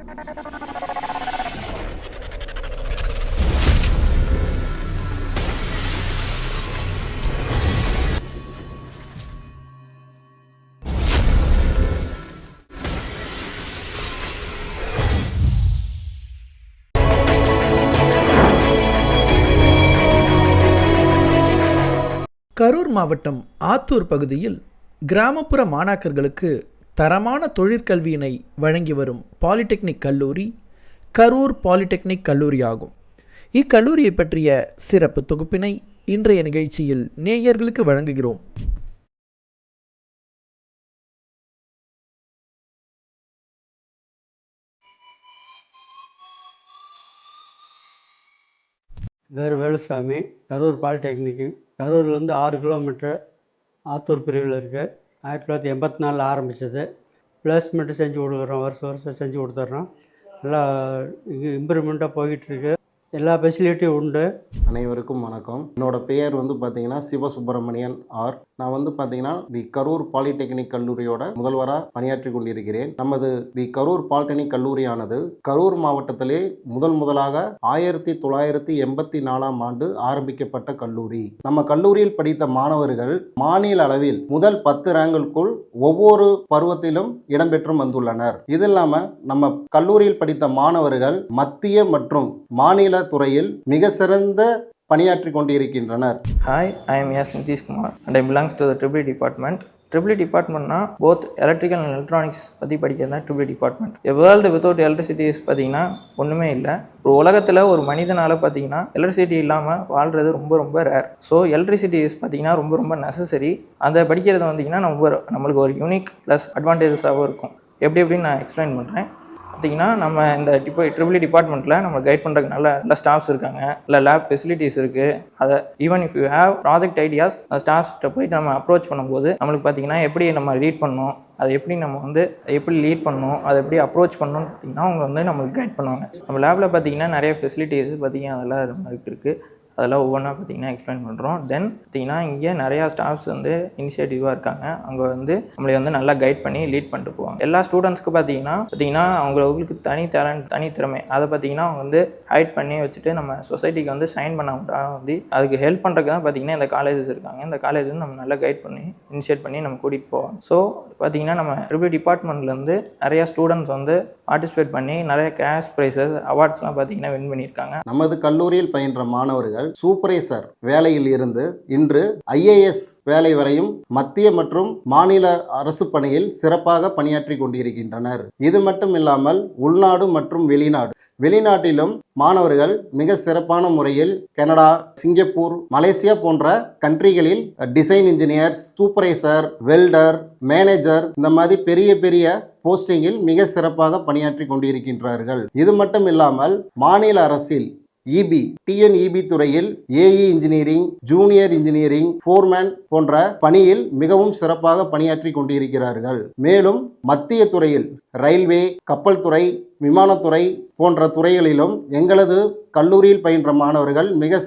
கரூர் மாவட்டம் ஆத்தூர் பகுதியில் கிராமப்புற மாணாக்கர்களுக்கு தரமான தொழிற்கல்வியினை வழங்கி வரும் பாலிடெக்னிக் கல்லூரி கரூர் பாலிடெக்னிக் கல்லூரி ஆகும். இக்கல்லூரியை பற்றிய சிறப்பு தொகுப்பினை இன்றைய நிகழ்ச்சியில் நேயர்களுக்கு வழங்குகிறோம். வேலுசாமி, கரூர் பாலிடெக்னிக்கு. கரூர்லேருந்து 6 கிலோமீட்டர் ஆத்தூர் பிரிவில் இருக்குது. 1984 ஆரம்பித்தது. பிளேஸ்மெண்ட்டு செஞ்சு கொடுக்குறோம், வருஷம் செஞ்சு கொடுத்துட்றோம். நல்லா இம்ப்ரூவ்மெண்ட்டாக போய்கிட்டுருக்கு. எல்லா ஃபெசிலிட்டியும் உண்டு. அனைவருக்கும் வணக்கம். என்னோட பெயர் பார்த்தீங்கன்னா சிவசுப்பிரமணியன் ஆர். நான் பார்த்தீங்கன்னா தி கரூர் பாலிடெக்னிக் கல்லூரியோட முதல்வராக பணியாற்றி கொண்டிருக்கிறேன். நமது தி கரூர் பாலிடெக்னிக் கல்லூரியானது கரூர் மாவட்டத்திலே முதலாக 1984 ஆண்டு ஆரம்பிக்கப்பட்ட கல்லூரி. நம்ம கல்லூரியில் படித்த மாணவர்கள் மாநில அளவில் முதல் 10 ரேங்குக்குள் ஒவ்வொரு பருவத்திலும் இடம்பெற்றும் வந்துள்ளனர். இது இல்லாமல் நம்ம கல்லூரியில் படித்த மாணவர்கள் மத்திய மற்றும் மாநில துறையில் மிக சிறந்த பணியாற்றி கொண்டிருக்கின்றனர். Hi, I am S. Nitish Kumar and I belongs to the EEE department. EEE departmentனா both electrical and electronics பற்றி படிக்கிறது தான் EEE department. A world without electricity is பார்த்தீங்கன்னா ஒன்றுமே இல்லை. ஒரு உலகத்தில் ஒரு மனிதனால் பார்த்தீங்கன்னா எலக்ட்ரிசிட்டி இல்லாமல் வாழ்கிறது ரொம்ப ரேர். ஸோ எலக்ட்ரிசிட்டி இஸ் பார்த்தீங்கன்னா ரொம்ப நெசசரி. அதை படிக்கிறது வந்தீங்கன்னா நம்மளுக்கு ஒரு யூனிக் ப்ளஸ் அட்வான்டேஜஸாகவும் இருக்கும். எப்படின்னு நான் எக்ஸ்பிளைன் பண்ணுறேன். பார்த்திங்கன்னா நம்ம இந்த EEE டிபார்ட்மெண்ட்டில் நம்ம கைட் பண்ணுறதுக்கு நல்ல ஸ்டாஃப்ஸ் இருக்காங்க, இல்லை லேப் ஃபெசிலிட்டிஸ் இருக்குது. அதை even if you have project ideas ஸ்டாஃப்ஸ்கிட்ட போயிட்டு நம்ம அப்ரோச் பண்ணும்போது நம்மளுக்கு பார்த்திங்கன்னா எப்படி நம்ம ரீட் பண்ணணும், அதை எப்படி நம்ம எப்படி லீட் பண்ணணும், அதை எப்படி அப்ரோச் பண்ணணும்னு பார்த்திங்கன்னா அவங்க நம்மளுக்கு கைட் பண்ணுவாங்க. நம்ம லேபில் பார்த்திங்கன்னா நிறைய ஃபெசிலிட்டிஸ் பார்த்திங்கன்னா அதெல்லாம் நம்மளுக்கு இருக்குது. அதெல்லாம் ஒவ்வொன்றா பார்த்திங்கன்னா எக்ஸ்பிளைன் பண்ணுறோம். தென் பார்த்திங்கன்னா இங்கே நிறையா ஸ்டாஃப்ஸ் இனிஷியேட்டிவாக இருக்காங்க. அவங்க நம்மளை நல்லா கைட் பண்ணி லீட் பண்ணிட்டு போவாங்க. எல்லா ஸ்டூடெண்ட்ஸ்க்கு பார்த்திங்கன்னா அவங்களுக்கு தனி டேலண்ட், தனி திறமை, அதை பார்த்திங்கன்னா அவங்க ஹைட் பண்ணி வச்சுட்டு நம்ம சொசைட்டிக்கு சைன் பண்ண அதுக்கு ஹெல்ப் பண்ணுறதுக்கு தான் பார்த்திங்கன்னா இந்த காலேஜஸ் இருக்காங்க. இந்த காலேஜ் நம்ம நல்லா கைட் பண்ணி இனிஷியேட் பண்ணி நம்ம கூட்டிகிட்டு போவோம். ஸோ பார்த்திங்கன்னா நம்ம EEE டிபார்ட்மெண்ட்லேருந்து நிறையா ஸ்டூடெண்ட்ஸ் பார்ட்டிசிபேட் பண்ணி நிறைய கேஷ் ப்ரைஸஸ் அவார்ட்ஸ்லாம் பார்த்திங்கன்னா வின் பண்ணியிருக்காங்க. நமது கல்லூரியில் பயின்ற மாணவர்கள் சூப்பர்வைசர் வேலையில் இருந்து இன்று IAS வேலை வரையும் மத்திய மற்றும் மாநில அரசு பணியில் சிறப்பாக பணியாற்றி கொண்டிருக்கின்றனர். இது மட்டும் இல்லாமல் உள்நாடு மற்றும் வெளிநாட்டிலும் மாணவர்கள் மிக சிறப்பான முறையில் கனடா, சிங்கப்பூர், மலேசியா போன்ற கண்ட்ரிகளில் design engineers, supervisor, welder, manager இந்த மாதிரி பெரிய போஸ்டிங்கில் மிக சிறப்பாக பணியாற்றி கொண்டிருக்கின்றார்கள். இது மட்டும் இல்லாமல் மாநில அரசில் TNEB துறையில் AE engineering, junior engineering, foreman போன்ற பணியில் மிகவும் சிறப்பாக பணியாற்றி கொண்டிருக்கிறார்கள். மேலும் மத்திய துறையில் ரயில்வே, கப்பல் துறை, விமானத்துறை போன்ற துறைகளிலும் எங்களது கல்லூரியில் பயின்ற மாணவர்கள் மிக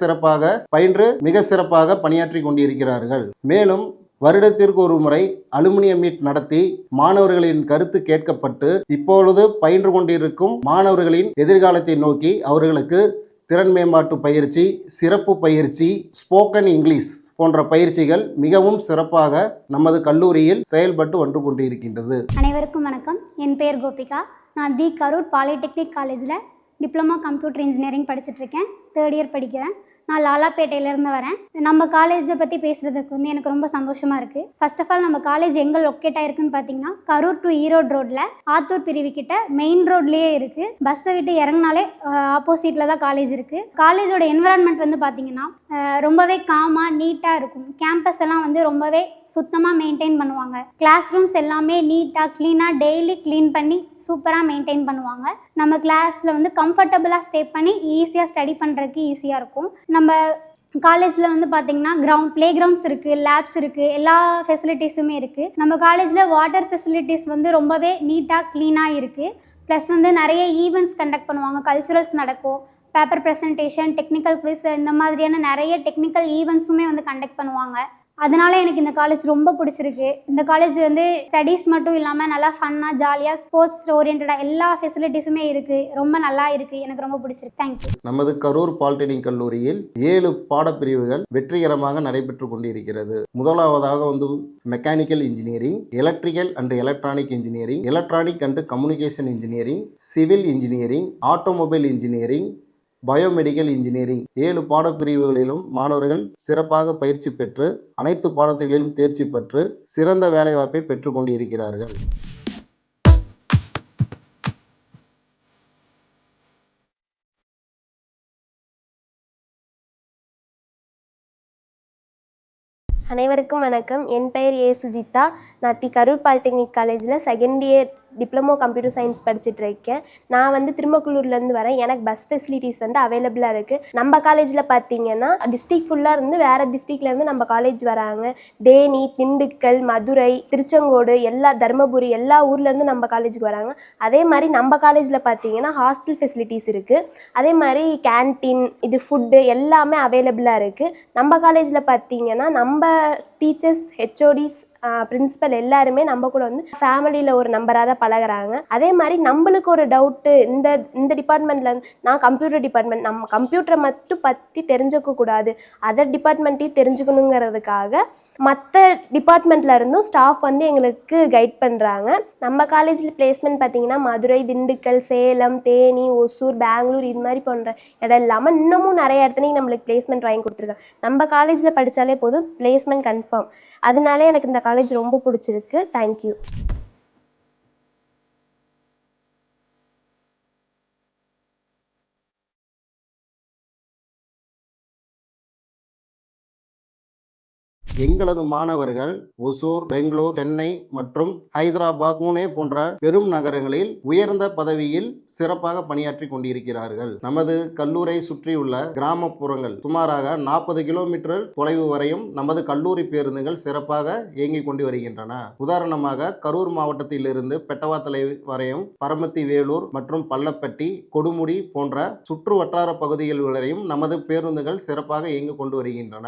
சிறப்பாக பணியாற்றி கொண்டிருக்கிறார்கள். மேலும் வருடத்திற்கு ஒரு முறை அலுமினியம் மீட் நடத்தி மாணவர்களின் கருத்து கேட்கப்பட்டு இப்பொழுது பயின்று கொண்டிருக்கும் மாணவர்களின் எதிர்காலத்தை நோக்கி அவர்களுக்கு திறன் மேம்பாட்டு பயிற்சி, சிறப்பு பயிற்சி, ஸ்போக்கன் இங்கிலீஷ் போன்ற பயிற்சிகள் மிகவும் சிறப்பாக நமது கல்லூரியில் செயல்பட்டு வந்து கொண்டிருக்கின்றது. அனைவருக்கும் வணக்கம். என் பெயர் கோபிகா. நான் தி கரூர் பாலிடெக்னிக் காலேஜில் டிப்ளமா கம்ப்யூட்டர் இன்ஜினியரிங் படிச்சுட்ருக்கேன். 3rd இயர் படிக்கிறேன். நான் லாலாப்பேட்டையிலேருந்து வரேன். நம்ம காலேஜை பற்றி பேசுகிறதுக்கு எனக்கு ரொம்ப சந்தோஷமாக இருக்குது. ஃபர்ஸ்ட் ஆஃப் ஆல் நம்ம காலேஜ் எங்கே லொக்கேட் ஆகிருக்குன்னு பார்த்தீங்கன்னா கரூர் டு ஈரோடு ரோட்டில் ஆத்தூர் பிரிவுக்கிட்ட மெயின் ரோட்லேயே இருக்குது. பஸ்ஸை விட்டு இறங்கினாலே ஆப்போசிட்டில் தான் காலேஜ் இருக்குது. காலேஜோட என்விரான்மெண்ட் பார்த்தீங்கன்னா ரொம்பவே காமாக நீட்டாக இருக்கும். கேம்பஸ் எல்லாம் ரொம்பவே சுத்தமாக மெயின்டைன் பண்ணுவாங்க. கிளாஸ் ரூம்ஸ் எல்லாமே நீட்டாக க்ளீனாக டெய்லி க்ளீன் பண்ணி சூப்பராக மெயின்டைன் பண்ணுவாங்க. நம்ம கிளாஸில் கம்ஃபர்டபுளாக ஸ்டே பண்ணி ஈஸியாக ஸ்டடி பண்ணுறதுக்கு ஈஸியாக இருக்கும். நம்ம காலேஜில் பார்த்திங்கன்னா ப்ளே கிரவுண்ட்ஸ் இருக்குது, லேப்ஸ் இருக்குது, எல்லா ஃபெசிலிட்டிஸுமே இருக்குது. நம்ம காலேஜில் வாட்டர் ஃபெசிலிட்டிஸ் ரொம்பவே நீட்டாக க்ளீனாக இருக்குது. ப்ளஸ் நிறைய ஈவெண்ட்ஸ் கண்டக்ட் பண்ணுவாங்க, கல்ச்சுரல்ஸ் நடக்கும், பேப்பர் ப்ரெசன்டேஷன், டெக்னிக்கல் குவிஸ், இந்த மாதிரியான நிறைய டெக்னிக்கல் ஈவெண்ட்ஸுமே கண்டக்ட் பண்ணுவாங்க. அதனால எனக்கு இந்த காலேஜ் ரொம்ப பிடிச்சிருக்கு. இந்த காலேஜ் வந்து ஸ்டடீஸ் மட்டும் இல்லாமல் நல்லா ஃபன்னாக ஜாலியாக ஸ்போர்ட்ஸ் ஓரியன்டாக எல்லா ஃபெசிலிட்டிஸுமே இருக்குது. ரொம்ப நல்லா இருக்குது. எனக்கு ரொம்ப பிடிச்சிருக்கு. தேங்க்யூ. நமது கரூர் பாலிடெக்னிக் கல்லூரியில் 7 பாடப்பிரிவுகள் வெற்றிகரமாக நடைபெற்று கொண்டிருக்கிறது. முதலாவதாக வந்து mechanical engineering, electrical and electronic engineering, electronic and communication engineering, civil engineering, automobile engineering, biomedical engineering 7 பாடப்பிரிவுகளிலும் மாணவர்கள் சிறப்பாக பயிற்சி பெற்று அனைத்து பாடத்திலும் தேர்ச்சி பெற்று சிறந்த வேலைவாய்ப்பை பெற்றுக் கொண்டிருக்கிறார்கள். அனைவருக்கும் வணக்கம். என் பெயர் ஏ சுஜிதா. நான் கரூர் பாலிடெக்னிக் காலேஜில் second year diploma computer science படிச்சுட்டு இருக்கேன். நான் வந்து திருமக்குளூர்லேருந்து வரேன். எனக்கு பஸ் ஃபெசிலிட்டிஸ் வந்து அவைலபிளாக இருக்குது. நம்ம காலேஜில் பார்த்தீங்கன்னா டிஸ்ட்ரிக் ஃபுல்லாக இருந்து வேறு டிஸ்ட்ரிக்ட்லேருந்து நம்ம காலேஜ் வராங்க. தேனி, திண்டுக்கல், மதுரை, திருச்செங்கோடு, தருமபுரி எல்லா ஊர்லேருந்து நம்ம காலேஜுக்கு வராங்க. அதே மாதிரி நம்ம காலேஜில் பார்த்தீங்கன்னா ஹாஸ்டல் ஃபெசிலிட்டிஸ் இருக்குது. அதே மாதிரி கேன்டீன், ஃபுட்டு எல்லாமே அவைலபிளாக இருக்குது. நம்ம காலேஜில் பார்த்தீங்கன்னா நம்ம டீச்சர்ஸ், ஹெச்ஓடிஸ், பிரின்சிபல் எல்லாருமே நம்ம கூட வந்து ஃபேமிலியில் ஒரு நம்பராக தான் பழகிறாங்க. அதே மாதிரி நம்மளுக்கு ஒரு டவுட்டு, இந்த டிபார்ட்மெண்ட்டில் நான் கம்ப்யூட்டர் டிபார்ட்மெண்ட், நம்ம கம்ப்யூட்டரை மட்டும் பற்றி தெரிஞ்சுக்கக்கூடாது, அதர் டிபார்ட்மெண்ட்டையும் தெரிஞ்சுக்கணுங்கிறதுக்காக மற்ற டிபார்ட்மெண்ட்டில் இருந்தும் ஸ்டாஃப் வந்து எங்களுக்கு கைட் பண்ணுறாங்க. நம்ம காலேஜில் பிளேஸ்மெண்ட் பார்த்திங்கன்னா மதுரை, திண்டுக்கல், சேலம், தேனி, ஒசூர், பெங்களூர் இது மாதிரி போன்ற இடம் இல்லாமல் இன்னமும் நிறைய இடத்துலையும் நம்மளுக்கு பிளேஸ்மெண்ட் வாங்கி கொடுத்துருக்காங்க. நம்ம காலேஜில் படித்தாலே போதும், பிளேஸ்மெண்ட் கன்ஃபார்ம். அதனால எனக்கு இந்த காலேஜ் ரொம்ப பிடிச்சிருக்கு. தேங்க்யூ. எங்களது மாணவர்கள் ஒசூர், பெங்களூர், சென்னை மற்றும் ஹைதராபாத், புனே போன்ற பெரும் நகரங்களில் உயர்ந்த பதவியில் சிறப்பாக பணியாற்றி கொண்டிருக்கிறார்கள். நமது கல்லூரை சுற்றியுள்ள கிராமப்புறங்கள் சுமாராக 40 கிலோமீட்டர் தொலைவு வரையும் நமது கல்லூரி பேருந்துகள் சிறப்பாக இயங்கிக் கொண்டு வருகின்றன. உதாரணமாக கரூர் மாவட்டத்திலிருந்து பெட்டவாத்தலை வரையும், பரமத்தி, வேலூர் மற்றும் பள்ளப்பட்டி, கொடுமுடி போன்ற சுற்று வட்டார பகுதிகள் வரையும் நமது பேருந்துகள் சிறப்பாக இயங்கிக் கொண்டு வருகின்றன.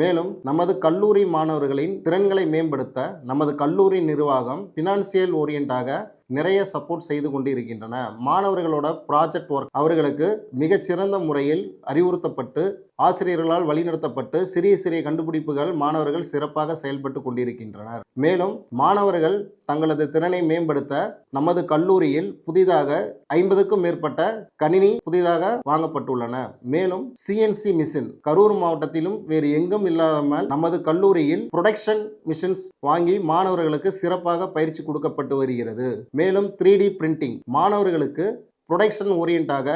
மேலும் நமது கல்லூரி மாணவர்களின் திறன்களை மேம்படுத்த நமது கல்லூரி நிர்வாகம் பினான்சியல் ஓரியண்டாக நிறைய சப்போர்ட் செய்து கொண்டு இருக்கின்றன. மாணவர்களோட ப்ராஜெக்ட் ஒர்க் அவர்களுக்கு மிகச்சிறந்த முறையில் அறிவுறுத்தப்பட்டு ஆசிரியர்களால் வழிநடத்தப்பட்டு சிறிய சிறிய கண்டுபிடிப்புகள் மாணவர்கள் சிறப்பாக செயல்பட்டு கொண்டிருக்கின்றனர். மேலும் மாணவர்கள் தங்களது திறனை மேம்படுத்த நமது கல்லூரியில் புதிதாக 50க்கும் மேற்பட்ட கணினி புதிதாக வாங்கப்பட்டுள்ளன. மேலும் சிஎன்சி மிஷின் கரூர் மாவட்டத்திலும் வேறு எங்கும் இல்லாமல் நமது கல்லூரியில் ப்ரொடக்ஷன் மிஷின்ஸ் வாங்கி மாணவர்களுக்கு சிறப்பாக பயிற்சி கொடுக்கப்பட்டு வருகிறது. மேலும் 3D பிரிண்டிங் மாணவர்களுக்கு ப்ரொடக்ஷன் ஓரியண்டாக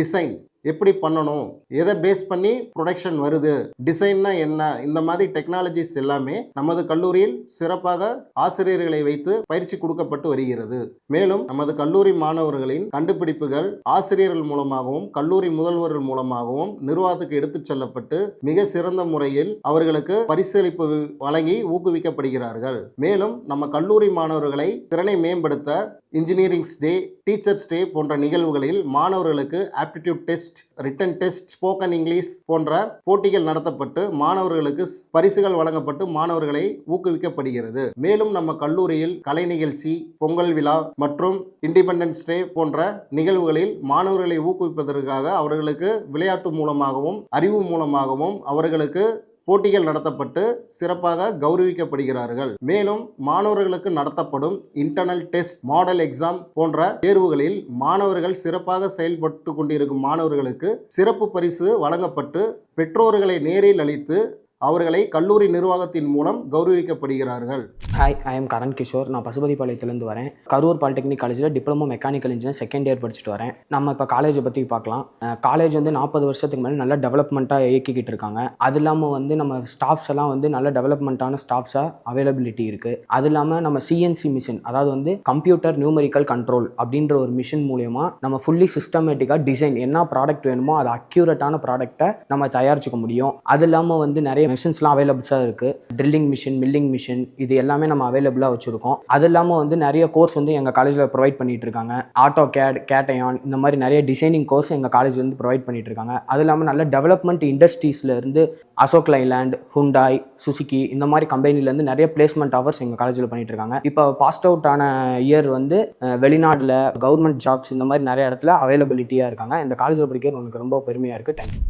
டிசைன் எப்படி பண்ணணும், எதை பேஸ் பண்ணி ப்ரொடக்ஷன் வருது, டிசைன்னா என்ன, இந்த மாதிரி டெக்னாலஜிஸ் எல்லாமே நமது கல்லூரியில் சிறப்பாக ஆசிரியர்களை வைத்து பயிற்சி கொடுக்கப்பட்டு வருகிறது. மேலும் நமது கல்லூரி மாணவர்களின் கண்டுபிடிப்புகள் ஆசிரியர்கள் மூலமாகவும் கல்லூரி முதல்வர்கள் மூலமாகவும் நிர்வாகத்துக்கு எடுத்துச் செல்லப்பட்டு மிக சிறந்த முறையில் அவர்களுக்கு பரிசளிப்பு வழங்கி ஊக்குவிக்கப்படுகிறார்கள். மேலும் நம்ம கல்லூரி மாணவர்களை திறனை மேம்படுத்த இன்ஜினியரிங்ஸ் டே, டீச்சர்ஸ் டே போன்ற நிகழ்வுகளில் மாணவர்களுக்கு aptitude test, written test, spoken English போன்ற போட்டிகள் நடத்தப்பட்டு மாணவர்களுக்கு பரிசுகள் வழங்கப்பட்டு மாணவர்களை ஊக்குவிக்கப்படுகிறது. மேலும் நம்ம கல்லூரியில் கலை நிகழ்ச்சி, பொங்கல் விழா மற்றும் இண்டிபெண்டன்ஸ் டே போன்ற நிகழ்வுகளில் மாணவர்களை ஊக்குவிப்பதற்காக அவர்களுக்கு விளையாட்டு மூலமாகவும் அறிவு மூலமாகவும் அவர்களுக்கு போட்டிகள் நடத்தப்பட்டு சிறப்பாக கௌரவிக்கப்படுகிறார்கள். மேலும் மாணவர்களுக்கு நடத்தப்படும் இன்டர்னல் டெஸ்ட், மாடல் எக்ஸாம் போன்ற தேர்வுகளில் மாணவர்கள் சிறப்பாக செயல்பட்டு கொண்டிருக்கும் மாணவர்களுக்கு சிறப்பு பரிசு வழங்கப்பட்டு பெற்றோர்களை நேரில் அழைத்து அவர்களை கல்லூரி நிர்வாகத்தின் மூலம் கௌரவிக்கப்படுகிறார்கள். Hi, I am Karan Kishore. நான் பசுபதிபாளையத்துலேருந்து வரேன். கரூர் பாலிடெக்னிக் காலேஜில் diploma mechanical engineer second year படிச்சுட்டு வரேன். நம்ம இப்போ காலேஜை பற்றி பார்க்கலாம். காலேஜ் வந்து 40 வருஷத்துக்கு மேலே நல்ல டெவலப்மெண்ட்டாக இயக்கிக்கிட்டு இருக்காங்க. அது இல்லாமல் வந்து நம்ம ஸ்டாஃப்ஸ் எல்லாம் வந்து நல்ல டெவலப்மெண்ட்டான ஸ்டாஃப்ஸாக அவைலபிலிட்டி இருக்குது. அது இல்லாமல் நம்ம சிஎன்சி மிஷின், அதாவது வந்து கம்ப்யூட்டர் நியூமெரிக்கல் கண்ட்ரோல் அப்படின்ற ஒரு மிஷின் மூலயமா நம்ம ஃபுல்லி சிஸ்டமேட்டிக்காக டிசைன் என்ன ப்ராடக்ட் வேணுமோ அது அக்யூரேட்டான ப்ராடக்டை நம்ம தயாரிச்சுக்க முடியும். அது இல்லாமல் வந்து நிறைய நிறைய மிஷின்ஸ்லாம் அவைலபிள்ஸாக இருக்குது. ட்ரில்லிங் மிஷின், மில்லிங் மிஷின், இது எல்லாமே நம்ம அவைலபிளாக வச்சுருக்கோம். அது இல்லாமல் வந்து நிறைய கோர்ஸ் வந்து எங்கள் காலேஜில் ப்ரொவைட் பண்ணிகிட்டு இருக்காங்க. ஆட்டோ கேட், கேட்டையான், இந்த மாதிரி நிறைய டிசைனிங் கோர்ஸ் எங்கள் காலேஜ் வந்து ப்ரொவைட் பண்ணிட்டு இருக்காங்க. அது இல்லாமல் நல்ல டெவலப்மெண்ட் இண்டஸ்ட்ரீஸில் இருந்து அசோக் லைலாண்ட், ஹுண்டாய், சுசுகி இந்த மாதிரி கம்பெனிலேருந்து நிறைய பிளேஸ்மெண்ட் ஆஃபர்ஸ் எங்கள் காலேஜில் பண்ணிட்டு இருக்காங்க. இப்போ பாஸ்ட் அவுட் ஆன இயர் வந்து வெளிநாட்டில் கவர்மெண்ட் ஜாப்ஸ் இந்த மாதிரி நிறைய இடத்துல அவைலபிலிட்டியாக இருக்காங்க. இந்த காலேஜில் படிக்கிறது எனக்கு ரொம்ப பெருமையாக இருக்குது. தேங்க்யூ.